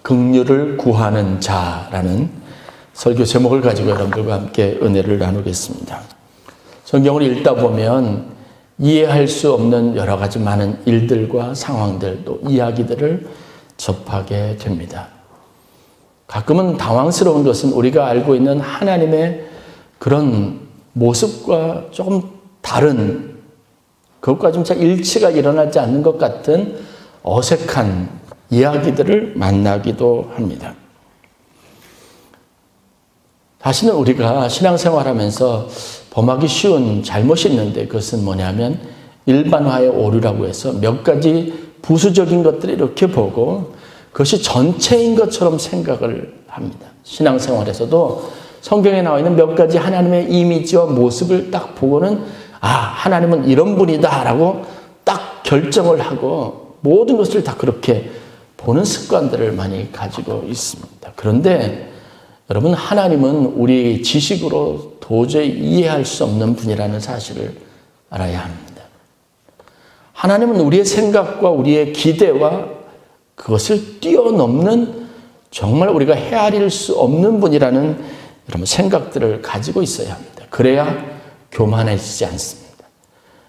긍휼을 구하는 자라는 설교 제목을 가지고 여러분들과 함께 은혜를 나누겠습니다. 성경을 읽다 보면 이해할 수 없는 여러 가지 많은 일들과 상황들, 또 이야기들을 접하게 됩니다. 가끔은 당황스러운 것은 우리가 알고 있는 하나님의 그런 모습과 조금 다른, 그것과 좀 잘 일치가 일어나지 않는 것 같은 어색한 이야기들을 만나기도 합니다. 사실은 우리가 신앙생활하면서 범하기 쉬운 잘못이 있는데, 그것은 뭐냐면 일반화의 오류라고 해서 몇 가지 부수적인 것들을 이렇게 보고 그것이 전체인 것처럼 생각을 합니다. 신앙생활에서도 성경에 나와 있는 몇 가지 하나님의 이미지와 모습을 딱 보고는 하나님은 이런 분이다 라고 딱 결정을 하고 모든 것을 다 그렇게 보는 습관들을 많이 가지고 있습니다. 그런데 여러분, 하나님은 우리 지식으로 도저히 이해할 수 없는 분이라는 사실을 알아야 합니다. 하나님은 우리의 생각과 우리의 기대와 그것을 뛰어넘는 정말 우리가 헤아릴 수 없는 분이라는 여러분 생각들을 가지고 있어야 합니다. 그래야 교만해지지 않습니다.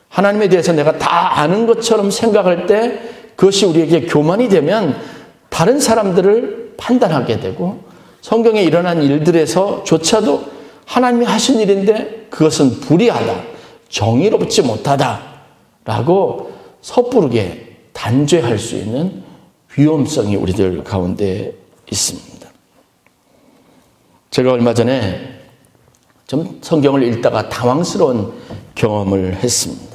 하나님에 대해서 내가 다 아는 것처럼 생각할 때 그것이 우리에게 교만이 되면 다른 사람들을 판단하게 되고 성경에 일어난 일들에서조차도 하나님이 하신 일인데 그것은 불의하다, 정의롭지 못하다라고 섣부르게 단죄할 수 있는 위험성이 우리들 가운데 있습니다. 제가 얼마 전에 좀 성경을 읽다가 당황스러운 경험을 했습니다.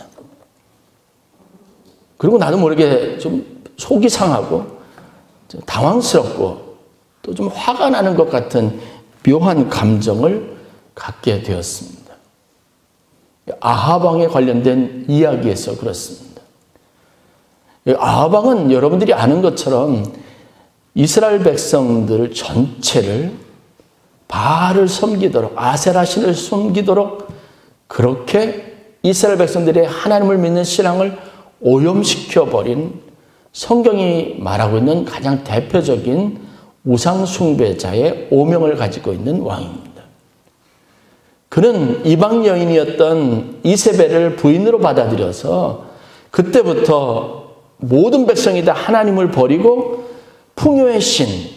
그리고 나도 모르게 좀 속이 상하고 좀 당황스럽고 또 좀 화가 나는 것 같은 묘한 감정을 갖게 되었습니다. 아합 왕에 관련된 이야기에서 그렇습니다. 아합 왕은 여러분들이 아는 것처럼 이스라엘 백성들 전체를 바알을 섬기도록, 아세라 신을 섬기도록 그렇게 이스라엘 백성들의 하나님을 믿는 신앙을 오염시켜버린, 성경이 말하고 있는 가장 대표적인 우상 숭배자의 오명을 가지고 있는 왕입니다. 그는 이방 여인이었던 이세벨을 부인으로 받아들여서 그때부터 모든 백성이 다 하나님을 버리고 풍요의 신,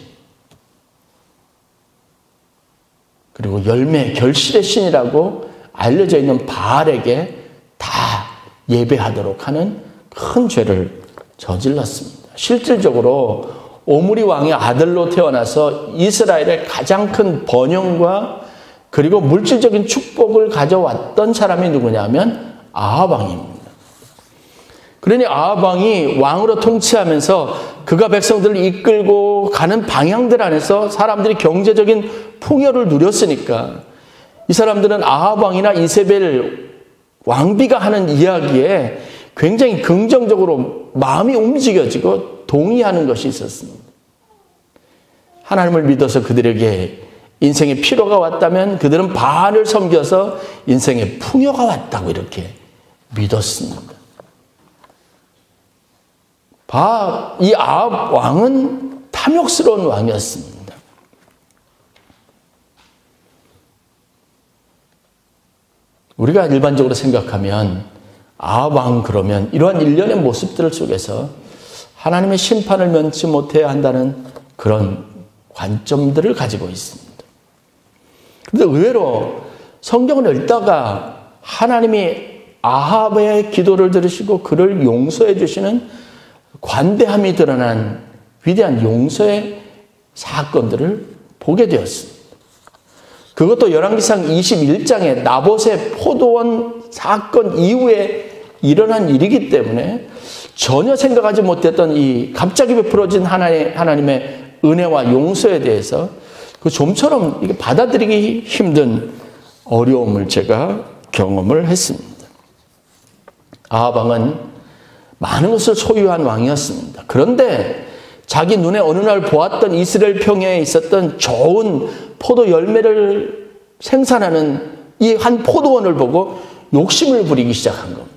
그리고 열매, 결실의 신이라고 알려져 있는 바알에게 다 예배하도록 하는 큰 죄를 저질렀습니다. 실질적으로 오므리 왕의 아들로 태어나서 이스라엘의 가장 큰 번영과 그리고 물질적인 축복을 가져왔던 사람이 누구냐면 아합 왕입니다. 그러니 아합 왕이 왕으로 통치하면서 그가 백성들을 이끌고 가는 방향들 안에서 사람들이 경제적인 풍요를 누렸으니까 이 사람들은 아합 왕이나 이세벨 왕비가 하는 이야기에 굉장히 긍정적으로 마음이 움직여지고 동의하는 것이 있었습니다. 하나님을 믿어서 그들에게 인생의 피로가 왔다면 그들은 바알을 섬겨서 인생의 풍요가 왔다고 이렇게 믿었습니다. 이 아합 왕은 탐욕스러운 왕이었습니다. 우리가 일반적으로 생각하면 아합 왕 그러면 이러한 일련의 모습들 속에서 하나님의 심판을 면치 못해야 한다는 그런 관점들을 가지고 있습니다. 그런데 의외로 성경을 읽다가 하나님이 아합의 기도를 들으시고 그를 용서해 주시는 관대함이 드러난 위대한 용서의 사건들을 보게 되었습니다. 그것도 열왕기상 21장의 나봇의 포도원 사건 이후에 일어난 일이기 때문에 전혀 생각하지 못했던 이 갑자기 베풀어진 하나님의 은혜와 용서에 대해서 그 좀처럼 이게 받아들이기 힘든 어려움을 제가 경험을 했습니다. 아합 왕은 많은 것을 소유한 왕이었습니다. 그런데 자기 눈에 어느 날 보았던 이스라엘 평야에 있었던 좋은 포도 열매를 생산하는 이 한 포도원을 보고 욕심을 부리기 시작한 겁니다.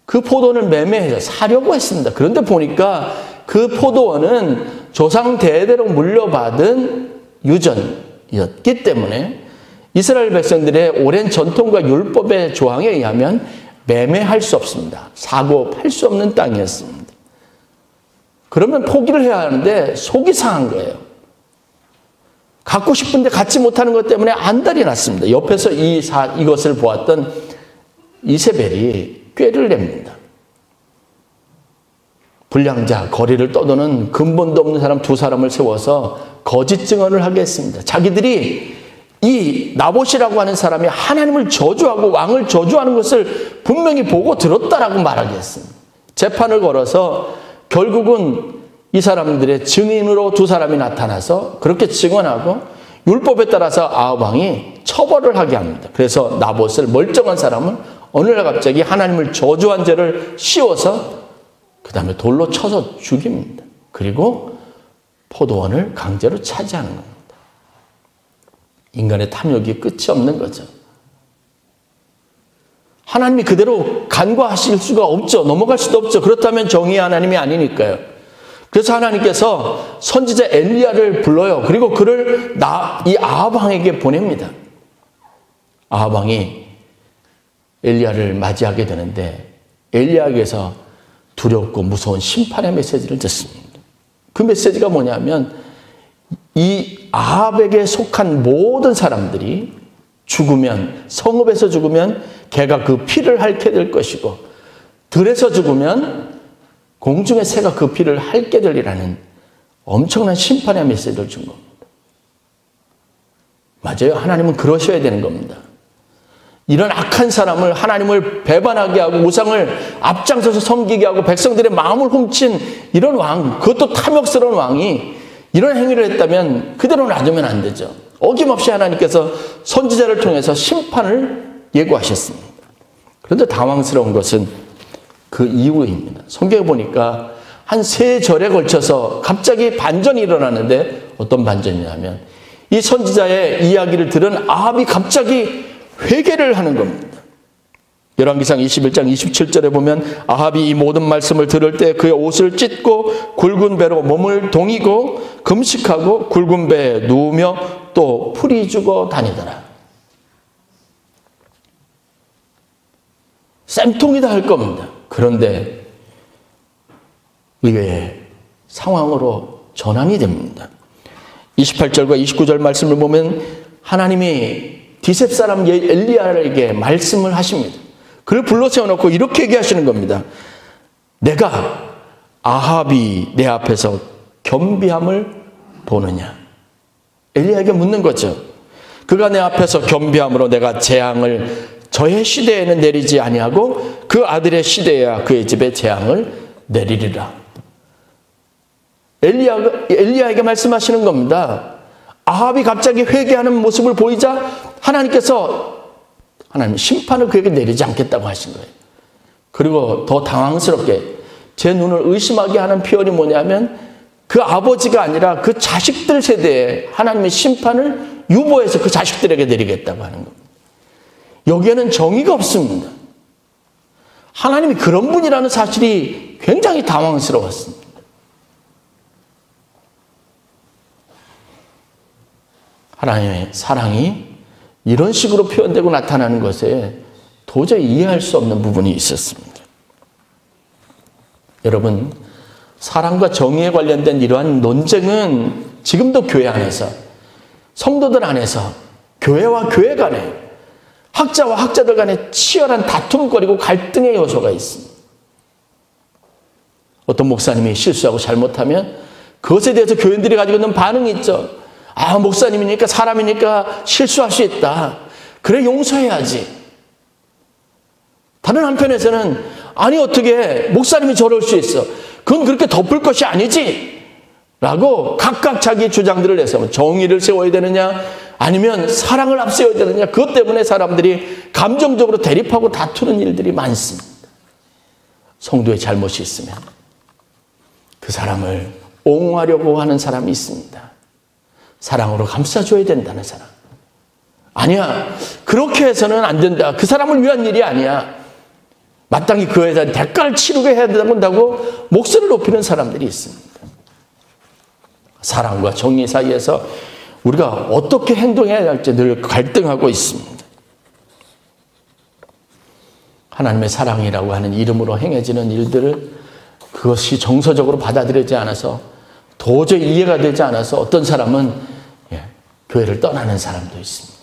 그 포도원을 매매해서 사려고 했습니다. 그런데 보니까 그 포도원은 조상 대대로 물려받은 유전이었기 때문에 이스라엘 백성들의 오랜 전통과 율법의 조항에 의하면 매매할 수 없습니다. 사고 팔 수 없는 땅이었습니다. 그러면 포기를 해야 하는데 속이 상한 거예요. 갖고 싶은데 갖지 못하는 것 때문에 안달이 났습니다. 옆에서 이것을 보았던 이세벨이 꾀를 냅니다. 불량자, 거리를 떠도는 근본도 없는 사람 두 사람을 세워서 거짓 증언을 하게 했습니다. 자기들이 이 나봇이라고 하는 사람이 하나님을 저주하고 왕을 저주하는 것을 분명히 보고 들었다라고 말하게 했습니다. 재판을 걸어서 결국은 이 사람들의 증인으로 두 사람이 나타나서 그렇게 증언하고 율법에 따라서 아합 왕이 처벌을 하게 합니다. 그래서 나봇을 멀쩡한 사람은 어느 날 갑자기 하나님을 저주한 죄를 씌워서 그 다음에 돌로 쳐서 죽입니다. 그리고 포도원을 강제로 차지하는 겁니다. 인간의 탐욕이 끝이 없는 거죠. 하나님이 그대로 간과하실 수가 없죠. 넘어갈 수도 없죠. 그렇다면 정의의 하나님이 아니니까요. 그래서 하나님께서 선지자 엘리야를 불러요. 그리고 그를 이 아합 왕에게 보냅니다. 아합 왕이 엘리야를 맞이하게 되는데 엘리야에게서 두렵고 무서운 심판의 메시지를 듣습니다. 그 메시지가 뭐냐면 이 아합에게 속한 모든 사람들이 죽으면, 성읍에서 죽으면 개가 그 피를 핥게 될 것이고 들에서 죽으면 공중의 새가 그 피를 핥게 되리라는 엄청난 심판의 메시지를 준 겁니다. 맞아요. 하나님은 그러셔야 되는 겁니다. 이런 악한 사람을 하나님을 배반하게 하고 우상을 앞장서서 섬기게 하고 백성들의 마음을 훔친 이런 왕, 그것도 탐욕스러운 왕이 이런 행위를 했다면 그대로 놔두면 안 되죠. 어김없이 하나님께서 선지자를 통해서 심판을 예고하셨습니다. 그런데 당황스러운 것은 그 이후입니다. 성경에 보니까 한 3절에 걸쳐서 갑자기 반전이 일어나는데 어떤 반전이냐면 이 선지자의 이야기를 들은 아합이 갑자기 회개를 하는 겁니다. 열왕기상 21장 27절에 보면 아합이 이 모든 말씀을 들을 때 그의 옷을 찢고 굵은 배로 몸을 동이고 금식하고 굵은 배에 누우며 또 풀이 죽어 다니더라. 쌤통이다 할 겁니다. 그런데 의외의 상황으로 전환이 됩니다. 28절과 29절 말씀을 보면 하나님이 디셉 사람 엘리야에게 말씀을 하십니다. 그를 불러 세워놓고 이렇게 얘기하시는 겁니다. 내가 아합이 내 앞에서 겸비함을 보느냐? 엘리야에게 묻는 거죠. 그가 내 앞에서 겸비함으로 내가 재앙을 저의 시대에는 내리지 아니하고 그 아들의 시대에야 그의 집에 재앙을 내리리라. 엘리야에게 말씀하시는 겁니다. 아합이 갑자기 회개하는 모습을 보이자 하나님 심판을 그에게 내리지 않겠다고 하신 거예요. 그리고 더 당황스럽게 제 눈을 의심하게 하는 표현이 뭐냐면 그 아버지가 아니라 그 자식들 세대에 하나님의 심판을 유보해서 그 자식들에게 내리겠다고 하는 겁니다. 여기에는 정의가 없습니다. 하나님이 그런 분이라는 사실이 굉장히 당황스러웠습니다. 하나님의 사랑이 이런 식으로 표현되고 나타나는 것에 도저히 이해할 수 없는 부분이 있었습니다. 여러분, 사랑과 정의에 관련된 이러한 논쟁은 지금도 교회 안에서, 성도들 안에서, 교회와 교회 간에, 학자와 학자들 간에 치열한 다툼거리고 갈등의 요소가 있습니다. 어떤 목사님이 실수하고 잘못하면 그것에 대해서 교인들이 가지고 있는 반응이 있죠. 아, 목사님이니까 사람이니까 실수할 수 있다. 그래, 용서해야지. 다른 한편에서는 아니 어떻게 목사님이 저럴 수 있어. 그건 그렇게 덮을 것이 아니지. 라고 각각 자기 주장들을 내서 정의를 세워야 되느냐 아니면 사랑을 앞세워야 되느냐, 그것 때문에 사람들이 감정적으로 대립하고 다투는 일들이 많습니다. 성도의 잘못이 있으면 그 사람을 옹호하려고 하는 사람이 있습니다. 사랑으로 감싸줘야 된다는 사람. 아니야, 그렇게 해서는 안 된다. 그 사람을 위한 일이 아니야. 마땅히 그에 대한 대가를 치르게 해야 된다고 목소리를 높이는 사람들이 있습니다. 사랑과 정의 사이에서 우리가 어떻게 행동해야 할지 늘 갈등하고 있습니다. 하나님의 사랑이라고 하는 이름으로 행해지는 일들을 그것이 정서적으로 받아들이지 않아서 도저히 이해가 되지 않아서 어떤 사람은 교회를 떠나는 사람도 있습니다.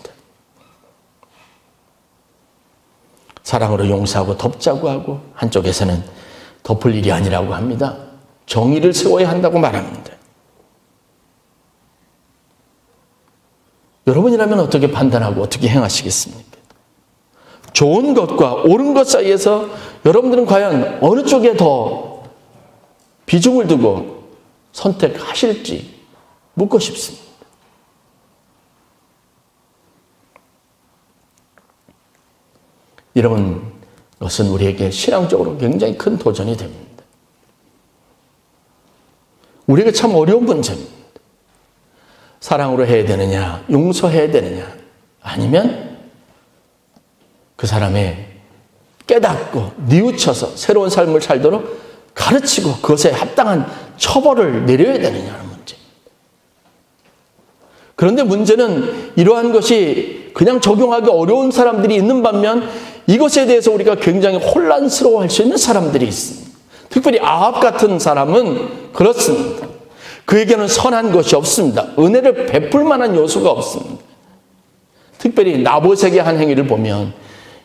사랑으로 용서하고 덮자고 하고 한쪽에서는 덮을 일이 아니라고 합니다. 정의를 세워야 한다고 말합니다. 여러분이라면 어떻게 판단하고 어떻게 행하시겠습니까? 좋은 것과 옳은 것 사이에서 여러분들은 과연 어느 쪽에 더 비중을 두고 선택하실지 묻고 싶습니다. 이런 것은 우리에게 신앙적으로 굉장히 큰 도전이 됩니다. 우리에게 참 어려운 문제입니다. 사랑으로 해야 되느냐, 용서해야 되느냐, 아니면 그 사람의 깨닫고 뉘우쳐서 새로운 삶을 살도록 가르치고 그것에 합당한 처벌을 내려야 되느냐는 문제입니다. 그런데 문제는 이러한 것이 그냥 적용하기 어려운 사람들이 있는 반면 이것에 대해서 우리가 굉장히 혼란스러워할 수 있는 사람들이 있습니다. 특별히 아합 같은 사람은 그렇습니다. 그에게는 선한 것이 없습니다. 은혜를 베풀 만한 요소가 없습니다. 특별히 나봇에게 한 행위를 보면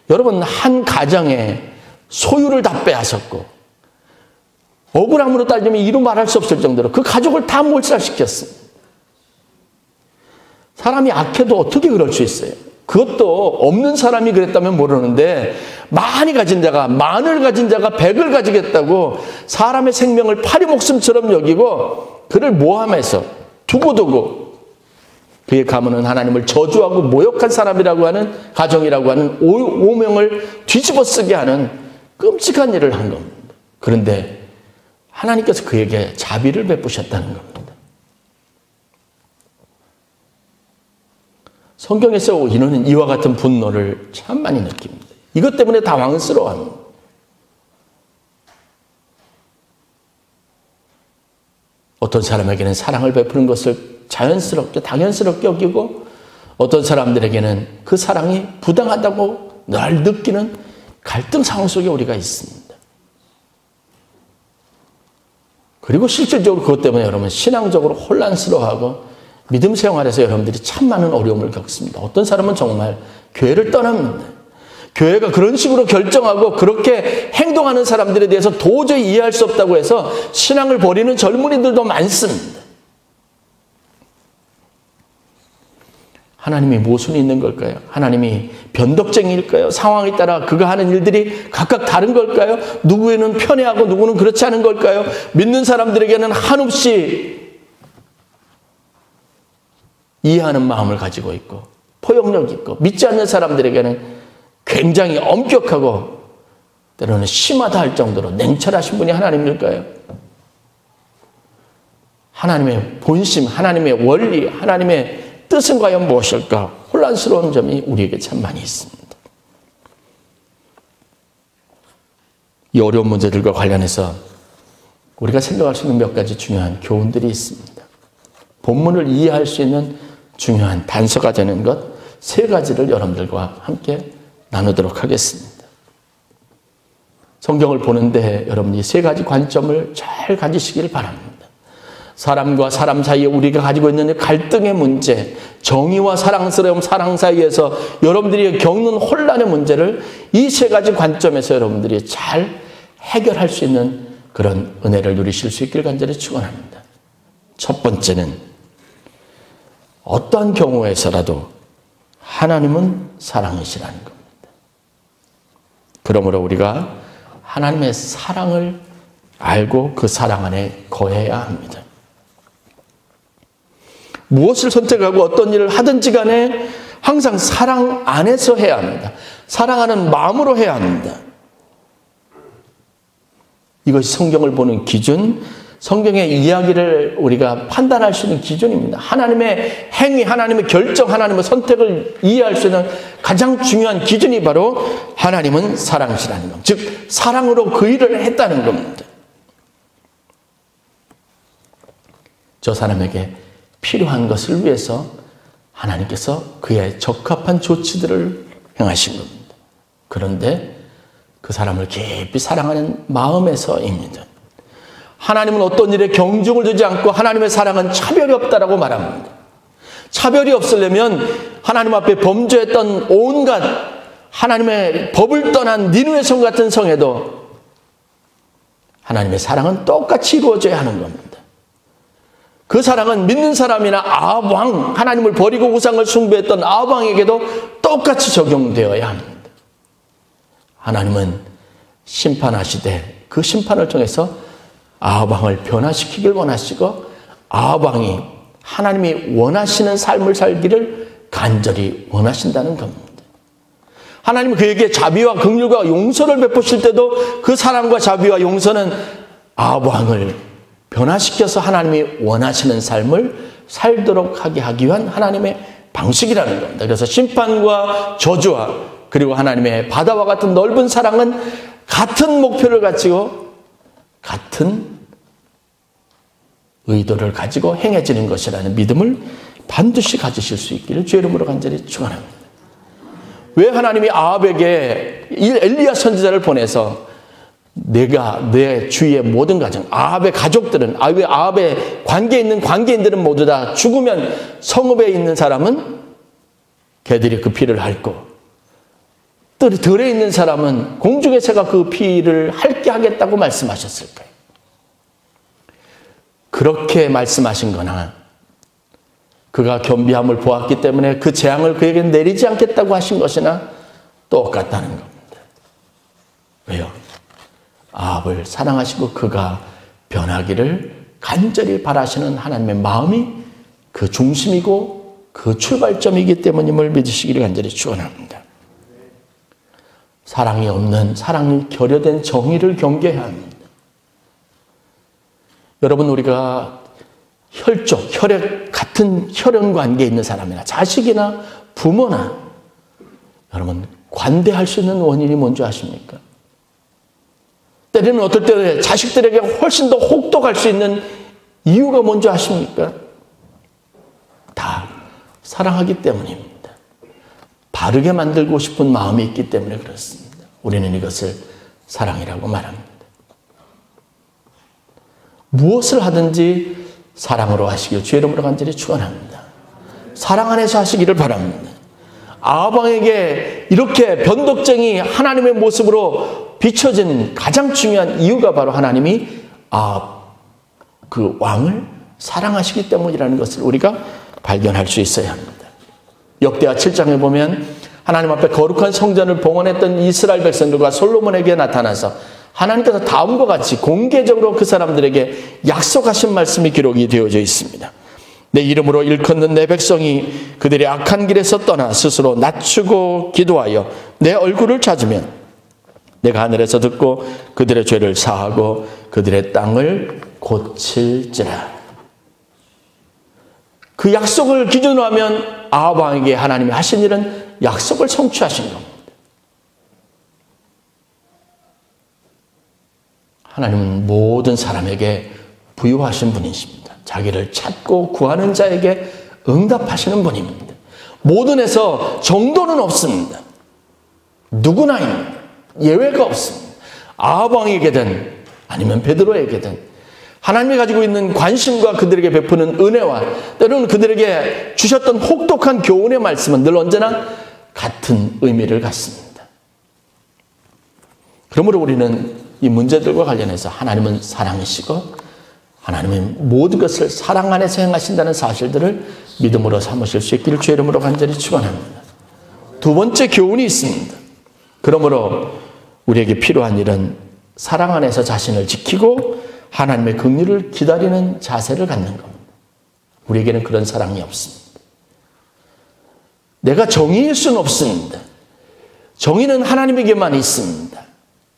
여러분 한 가정에 소유를 다 빼앗았고 억울함으로 따지면 이루 말할 수 없을 정도로 그 가족을 다 몰살시켰습니다. 사람이 악해도 어떻게 그럴 수 있어요? 그것도 없는 사람이 그랬다면 모르는데 많이 가진 자가 만을 가진 자가 백을 가지겠다고 사람의 생명을 파리 목숨처럼 여기고 그를 모함해서 두고두고 그의 가문은 하나님을 저주하고 모욕한 사람이라고 하는 가정이라고 하는 오명을 뒤집어 쓰게 하는 끔찍한 일을 한 겁니다. 그런데 하나님께서 그에게 자비를 베푸셨다는 겁니다. 성경에서 인호는 이와 같은 분노를 참 많이 느낍니다. 이것 때문에 당황스러워합니다. 어떤 사람에게는 사랑을 베푸는 것을 자연스럽게 당연스럽게 여기고 어떤 사람들에게는 그 사랑이 부당하다고 늘 느끼는 갈등 상황 속에 우리가 있습니다. 그리고 실질적으로 그것 때문에 여러분 신앙적으로 혼란스러워하고 믿음 생활에서 여러분들이 참 많은 어려움을 겪습니다. 어떤 사람은 정말 교회를 떠납니다. 교회가 그런 식으로 결정하고 그렇게 행동하는 사람들에 대해서 도저히 이해할 수 없다고 해서 신앙을 버리는 젊은이들도 많습니다. 하나님이 모순이 있는 걸까요? 하나님이 변덕쟁이일까요? 상황에 따라 그가 하는 일들이 각각 다른 걸까요? 누구에는 편애하고 누구는 그렇지 않은 걸까요? 믿는 사람들에게는 한없이 이해하는 마음을 가지고 있고 포용력 있고 믿지 않는 사람들에게는 굉장히 엄격하고 때로는 심하다 할 정도로 냉철하신 분이 하나님일까요? 하나님의 본심, 하나님의 원리, 하나님의 뜻은 과연 무엇일까? 혼란스러운 점이 우리에게 참 많이 있습니다. 이 어려운 문제들과 관련해서 우리가 생각할 수 있는 몇 가지 중요한 교훈들이 있습니다. 본문을 이해할 수 있는 중요한 단서가 되는 것 세 가지를 여러분들과 함께 나누도록 하겠습니다. 성경을 보는데 여러분이 세 가지 관점을 잘 가지시길 바랍니다. 사람과 사람 사이에 우리가 가지고 있는 갈등의 문제, 정의와 사랑스러움, 사랑 사이에서 여러분들이 겪는 혼란의 문제를 이 세 가지 관점에서 여러분들이 잘 해결할 수 있는 그런 은혜를 누리실 수 있길 간절히 축원합니다. 첫 번째는 어떠한 경우에서라도 하나님은 사랑이시라는 겁니다. 그러므로 우리가 하나님의 사랑을 알고 그 사랑 안에 거해야 합니다. 무엇을 선택하고 어떤 일을 하든지 간에 항상 사랑 안에서 해야 합니다. 사랑하는 마음으로 해야 합니다. 이것이 성경을 보는 기준, 성경의 이야기를 우리가 판단할 수 있는 기준입니다. 하나님의 행위, 하나님의 결정, 하나님의 선택을 이해할 수 있는 가장 중요한 기준이 바로 하나님은 사랑이시라는 것. 즉 사랑으로 그 일을 했다는 겁니다. 저 사람에게 필요한 것을 위해서 하나님께서 그의 적합한 조치들을 행하신 겁니다. 그런데 그 사람을 깊이 사랑하는 마음에서입니다. 하나님은 어떤 일에 경중을 두지 않고 하나님의 사랑은 차별이 없다라고 말합니다. 차별이 없으려면 하나님 앞에 범죄했던 온갖 하나님의 법을 떠난 니느웨 성 같은 성에도 하나님의 사랑은 똑같이 이루어져야 하는 겁니다. 그 사랑은 믿는 사람이나 아합 왕, 하나님을 버리고 우상을 숭배했던 아합 왕에게도 똑같이 적용되어야 합니다. 하나님은 심판하시되 그 심판을 통해서 아합 왕을 변화시키길 원하시고 아합 왕이 하나님이 원하시는 삶을 살기를 간절히 원하신다는 겁니다. 하나님은 그에게 자비와 긍휼과 용서를 베푸실 때도 그 사랑과 자비와 용서는 아합 왕을 변화시켜서 하나님이 원하시는 삶을 살도록 하게 하기 위한 하나님의 방식이라는 겁니다. 그래서 심판과 저주와 그리고 하나님의 바다와 같은 넓은 사랑은 같은 목표를 가지고 같은 의도를 가지고 행해지는 것이라는 믿음을 반드시 가지실 수 있기를 주의 이름으로 간절히 축원합니다. 왜 하나님이 아합에게 엘리야 선지자를 보내서 내가 내 주위의 모든 가정, 아합의 가족들은, 아합의 관계에 있는 관계인들은 모두 다 죽으면 성읍에 있는 사람은 개들이 그 피를 핥고 들에 있는 사람은 공중의 새가 그 피를 핥게 하겠다고 말씀하셨을까요? 그렇게 말씀하신 거나 그가 겸비함을 보았기 때문에 그 재앙을 그에게 내리지 않겠다고 하신 것이나 똑같다는 겁니다. 왜요? 아합을 사랑하시고 그가 변하기를 간절히 바라시는 하나님의 마음이 그 중심이고 그 출발점이기 때문임을 믿으시기를 간절히 축원합니다. 사랑이 없는, 사랑이 결여된 정의를 경계해야 합니다. 여러분, 우리가 혈족, 혈액 같은 혈연 관계에 있는 사람이나 자식이나 부모나 여러분 관대할 수 있는 원인이 뭔지 아십니까? 때로는 어떨 때 자식들에게 훨씬 더 혹독할 수 있는 이유가 뭔지 아십니까? 다 사랑하기 때문입니다. 바르게 만들고 싶은 마음이 있기 때문에 그렇습니다. 우리는 이것을 사랑이라고 말합니다. 무엇을 하든지 사랑으로 하시길 주의 이름으로 간절히 축원합니다. 사랑 안에서 하시기를 바랍니다. 아합 왕에게 이렇게 변덕쟁이 하나님의 모습으로 비춰진 가장 중요한 이유가 바로 하나님이 아합 그 왕을 사랑하시기 때문이라는 것을 우리가 발견할 수 있어야 합니다. 역대하 7장에 보면 하나님 앞에 거룩한 성전을 봉헌했던 이스라엘 백성들과 솔로몬에게 나타나서 하나님께서 다음과 같이 공개적으로 그 사람들에게 약속하신 말씀이 기록이 되어져 있습니다. 내 이름으로 일컫는 내 백성이 그들의 악한 길에서 떠나 스스로 낮추고 기도하여 내 얼굴을 찾으면 내가 하늘에서 듣고 그들의 죄를 사하고 그들의 땅을 고칠지라. 그 약속을 기준으로 하면 아합 왕에게 하나님이 하신 일은 약속을 성취하신 겁니다. 하나님은 모든 사람에게 부유하신 분이십니다. 자기를 찾고 구하는 자에게 응답하시는 분입니다. 모든에서 정도는 없습니다. 누구나입니다. 예외가 없습니다. 아합 왕에게든 아니면 베드로에게든 하나님이 가지고 있는 관심과 그들에게 베푸는 은혜와 때로는 그들에게 주셨던 혹독한 교훈의 말씀은 늘 언제나 같은 의미를 갖습니다. 그러므로 우리는 이 문제들과 관련해서 하나님은 사랑이시고 하나님은 모든 것을 사랑 안에서 행하신다는 사실들을 믿음으로 삼으실 수 있기를 주의 이름으로 간절히 축원합니다. 두 번째 교훈이 있습니다. 그러므로 우리에게 필요한 일은 사랑 안에서 자신을 지키고 하나님의 긍휼을 기다리는 자세를 갖는 겁니다. 우리에게는 그런 사랑이 없습니다. 내가 정의일 수는 없습니다. 정의는 하나님에게만 있습니다.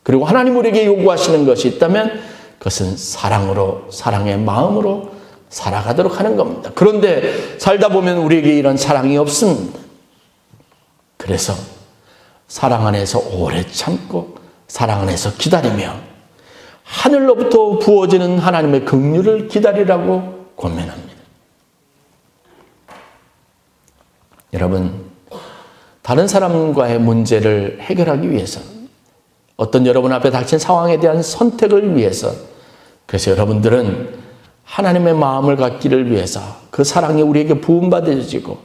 그리고 하나님 우리에게 요구하시는 것이 있다면 그것은 사랑으로, 사랑의 마음으로 살아가도록 하는 겁니다. 그런데 살다 보면 우리에게 이런 사랑이 없습니다. 그래서 사랑 안에서 오래 참고 사랑 안에서 기다리며 하늘로부터 부어지는 하나님의 긍휼을 기다리라고 권면합니다. 여러분, 다른 사람과의 문제를 해결하기 위해서, 어떤 여러분 앞에 닥친 상황에 대한 선택을 위해서, 그래서 여러분들은 하나님의 마음을 갖기를 위해서 그 사랑이 우리에게 부음받아지고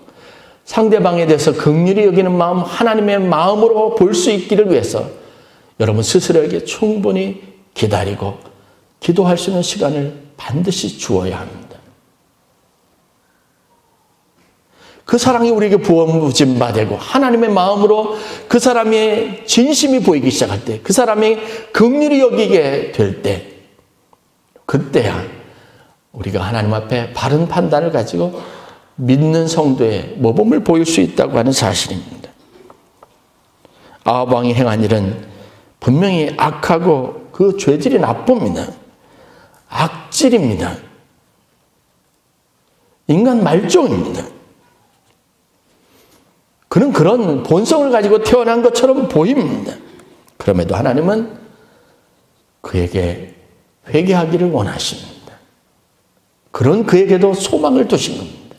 상대방에 대해서 긍휼히 여기는 마음, 하나님의 마음으로 볼 수 있기를 위해서 여러분 스스로에게 충분히 기다리고 기도할 수 있는 시간을 반드시 주어야 합니다. 그 사랑이 우리에게 부어진 바 되고 하나님의 마음으로 그 사람의 진심이 보이기 시작할 때, 그 사람이 긍휼히 여기게 될 때, 그때야 우리가 하나님 앞에 바른 판단을 가지고 믿는 성도의 모범을 보일 수 있다고 하는 사실입니다. 아합 왕이 행한 일은 분명히 악하고 그 죄질이 나쁩니다. 악질입니다. 인간 말종입니다. 그는 그런 본성을 가지고 태어난 것처럼 보입니다. 그럼에도 하나님은 그에게 회개하기를 원하십니다. 그런 그에게도 소망을 두신 겁니다.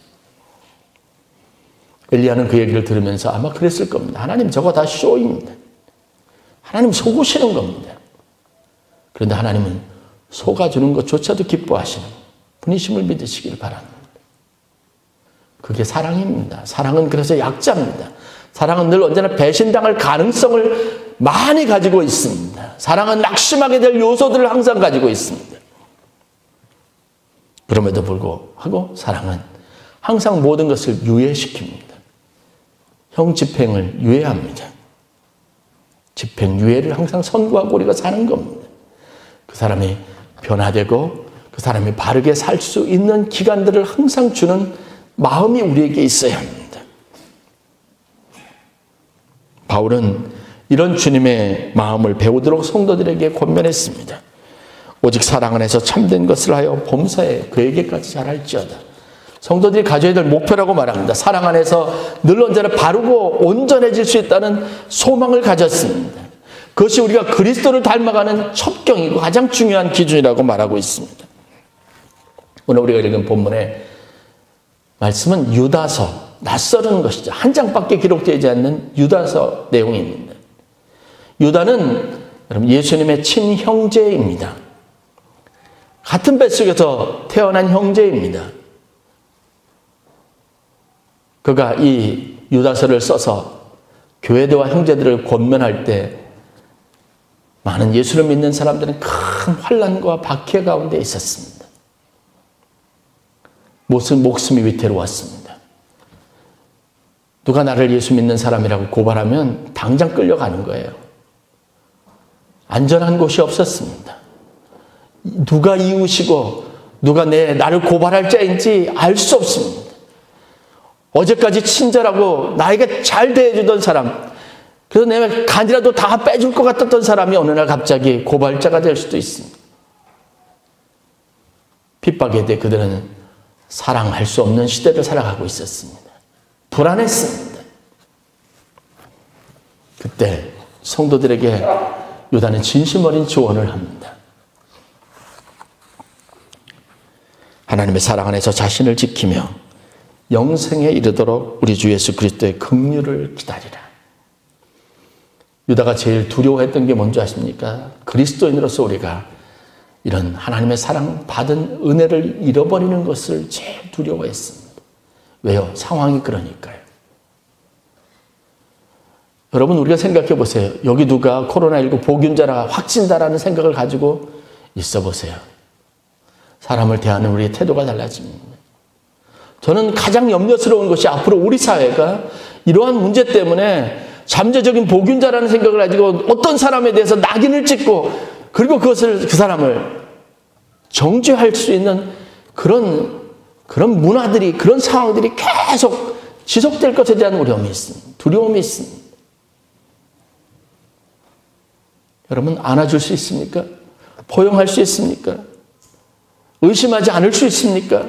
엘리야는 그 얘기를 들으면서 아마 그랬을 겁니다. 하나님, 저거 다 쇼입니다. 하나님 속으시는 겁니다. 그런데 하나님은 속아주는 것조차도 기뻐하시는 분이심을 믿으시길 바랍니다. 그게 사랑입니다. 사랑은 그래서 약자입니다. 사랑은 늘 언제나 배신당할 가능성을 많이 가지고 있습니다. 사랑은 낙심하게 될 요소들을 항상 가지고 있습니다. 그럼에도 불구하고 사랑은 항상 모든 것을 유예시킵니다. 형 집행을 유예합니다. 집행 유예를 항상 선구하고 우리가 사는 겁니다. 그 사람이 변화되고 그 사람이 바르게 살 수 있는 기간들을 항상 주는 마음이 우리에게 있어야 합니다. 바울은 이런 주님의 마음을 배우도록 성도들에게 권면했습니다. 오직 사랑 안에서 참된 것을 하여 범사에 그에게까지 잘할지어다. 성도들이 가져야 될 목표라고 말합니다. 사랑 안에서 늘 언제나 바르고 온전해질 수 있다는 소망을 가졌습니다. 그것이 우리가 그리스도를 닮아가는 첩경이고 가장 중요한 기준이라고 말하고 있습니다. 오늘 우리가 읽은 본문의 말씀은 유다서, 낯설은 것이죠. 한 장밖에 기록되지 않는 유다서 내용입니다. 유다는 여러분 예수님의 친형제입니다. 같은 뱃속에서 태어난 형제입니다. 그가 이 유다서를 써서 교회들과 형제들을 권면할 때 많은 예수를 믿는 사람들은 큰 환난과 박해 가운데 있었습니다. 목숨이 위태로웠습니다. 누가 나를 예수 믿는 사람이라고 고발하면 당장 끌려가는 거예요. 안전한 곳이 없었습니다. 누가 이웃이고 누가 나를 고발할 자인지 알 수 없습니다. 어제까지 친절하고 나에게 잘 대해주던 사람, 그래서 내가 간이라도 다 빼줄 것 같았던 사람이 어느 날 갑자기 고발자가 될 수도 있습니다. 핍박에 대해 그들은 사랑할 수 없는 시대를 살아가고 있었습니다. 불안했습니다. 그때 성도들에게 유다는 진심 어린 조언을 합니다. 하나님의 사랑 안에서 자신을 지키며 영생에 이르도록 우리 주 예수 그리스도의 긍휼을 기다리라. 유다가 제일 두려워했던 게 뭔지 아십니까? 그리스도인으로서 우리가 이런 하나님의 사랑 받은 은혜를 잃어버리는 것을 제일 두려워했습니다. 왜요? 상황이 그러니까요. 여러분, 우리가 생각해 보세요. 여기 누가 코로나19 보균자라 확진자라는 생각을 가지고 있어 보세요. 사람을 대하는 우리의 태도가 달라집니다. 저는 가장 염려스러운 것이 앞으로 우리 사회가 이러한 문제 때문에 잠재적인 보균자라는 생각을 가지고 어떤 사람에 대해서 낙인을 찍고 그리고 그 사람을 정죄할 수 있는 그런 문화들이, 그런 상황들이 계속 지속될 것에 대한 두려움이 있습니다. 여러분, 안아줄 수 있습니까? 포용할 수 있습니까? 의심하지 않을 수 있습니까?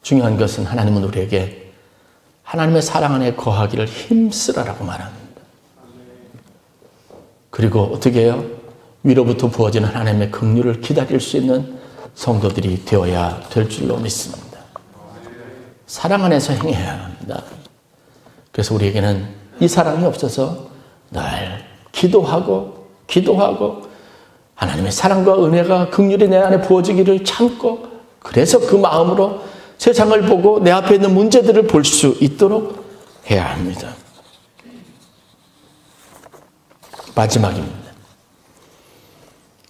중요한 것은 하나님은 우리에게 하나님의 사랑 안에 거하기를 힘쓰라라고 말합니다. 그리고 어떻게 해요? 위로부터 부어지는 하나님의 긍휼을 기다릴 수 있는 성도들이 되어야 될 줄로 믿습니다. 사랑 안에서 행해야 합니다. 그래서 우리에게는 이 사랑이 없어서 늘 기도하고 하나님의 사랑과 은혜가 긍휼이 내 안에 부어지기를 참고, 그래서 그 마음으로 세상을 보고 내 앞에 있는 문제들을 볼 수 있도록 해야 합니다. 마지막입니다.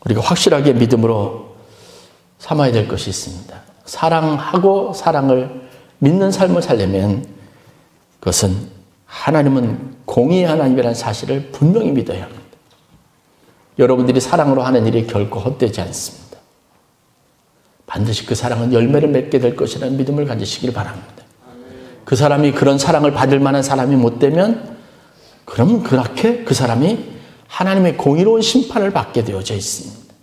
우리가 확실하게 믿음으로 삼아야 될 것이 있습니다. 사랑하고 사랑을 믿는 삶을 살려면 그것은 하나님은 공의의 하나님이라는 사실을 분명히 믿어야 합니다. 여러분들이 사랑으로 하는 일이 결코 헛되지 않습니다. 반드시 그 사랑은 열매를 맺게 될 것이라는 믿음을 가지시길 바랍니다. 그 사람이 그런 사랑을 받을 만한 사람이 못 되면 그럼 그렇게 그 사람이 하나님의 공의로운 심판을 받게 되어져 있습니다.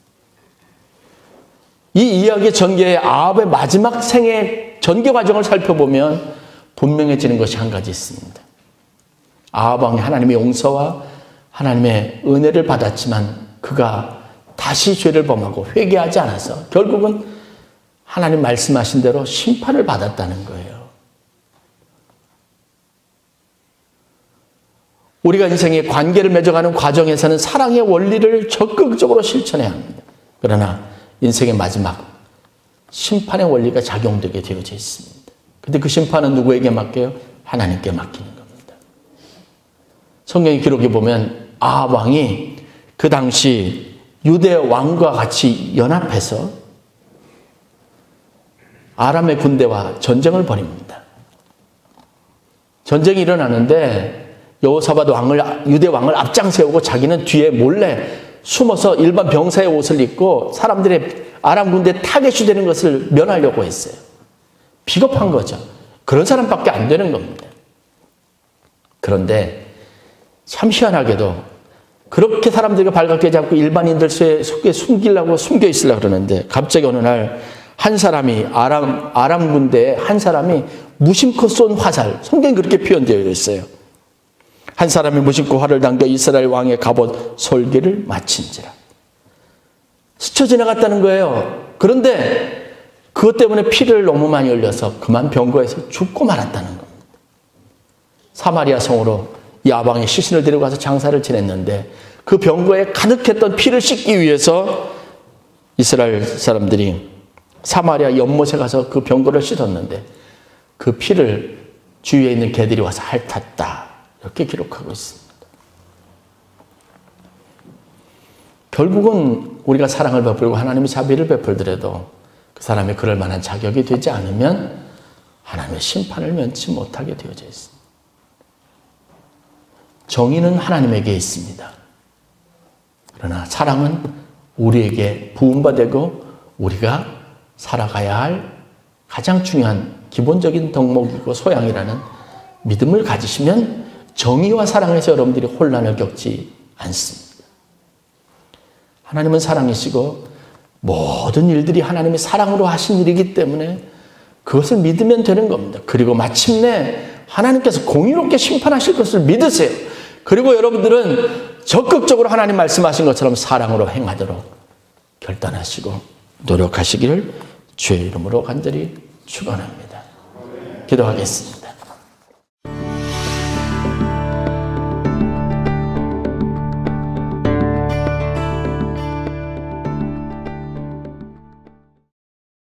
이 이야기의 전개의 아합의 마지막 생의 전개 과정을 살펴보면 분명해지는 것이 한 가지 있습니다. 아합 왕이 하나님의 용서와 하나님의 은혜를 받았지만 그가 다시 죄를 범하고 회개하지 않아서 결국은 하나님 말씀하신 대로 심판을 받았다는 거예요. 우리가 인생의 관계를 맺어가는 과정에서는 사랑의 원리를 적극적으로 실천해야 합니다. 그러나 인생의 마지막 심판의 원리가 작용되게 되어져 있습니다. 근데 그 심판은 누구에게 맡겨요? 하나님께 맡기는 겁니다. 성경의 기록에 보면 아합 왕이 그 당시 유대 왕과 같이 연합해서 아람의 군대와 전쟁을 벌입니다. 전쟁이 일어나는데 여호사밧 왕을, 유대 왕을 앞장 세우고 자기는 뒤에 몰래 숨어서 일반 병사의 옷을 입고 사람들의 아람 군대에 타겟이 되는 것을 면하려고 했어요. 비겁한 거죠. 그런 사람밖에 안 되는 겁니다. 그런데 참 희한하게도 그렇게 사람들이 발각되지 않고 일반인들 속에 숨기려고 숨겨 있으려고 그러는데 갑자기 어느 날 한 사람이 아람 군대에 한 사람이 무심코 쏜 화살, 성경이 그렇게 표현되어 있어요. 한 사람이 무심코 활을 당겨 이스라엘 왕의 갑옷 솔기를 마친지라. 스쳐 지나갔다는 거예요. 그런데 그것 때문에 피를 너무 많이 흘려서 그만 병거에서 죽고 말았다는 겁니다. 사마리아 성으로 이 아방의 시신을 데리고 가서 장사를 지냈는데 그 병거에 가득했던 피를 씻기 위해서 이스라엘 사람들이 사마리아 연못에 가서 그 병거를 씻었는데 그 피를 주위에 있는 개들이 와서 핥았다. 이렇게 기록하고 있습니다. 결국은 우리가 사랑을 베풀고 하나님의 자비를 베풀더라도 그 사람이 그럴 만한 자격이 되지 않으면 하나님의 심판을 면치 못하게 되어져 있습니다. 정의는 하나님에게 있습니다. 그러나 사랑은 우리에게 부음받고 우리가 살아가야 할 가장 중요한 기본적인 덕목이고 소양이라는 믿음을 가지시면 정의와 사랑에서 여러분들이 혼란을 겪지 않습니다. 하나님은 사랑이시고 모든 일들이 하나님의 사랑으로 하신 일이기 때문에 그것을 믿으면 되는 겁니다. 그리고 마침내 하나님께서 공의롭게 심판하실 것을 믿으세요. 그리고 여러분들은 적극적으로 하나님 말씀하신 것처럼 사랑으로 행하도록 결단하시고 노력하시기를 주의 이름으로 간절히 축원합니다. 기도하겠습니다.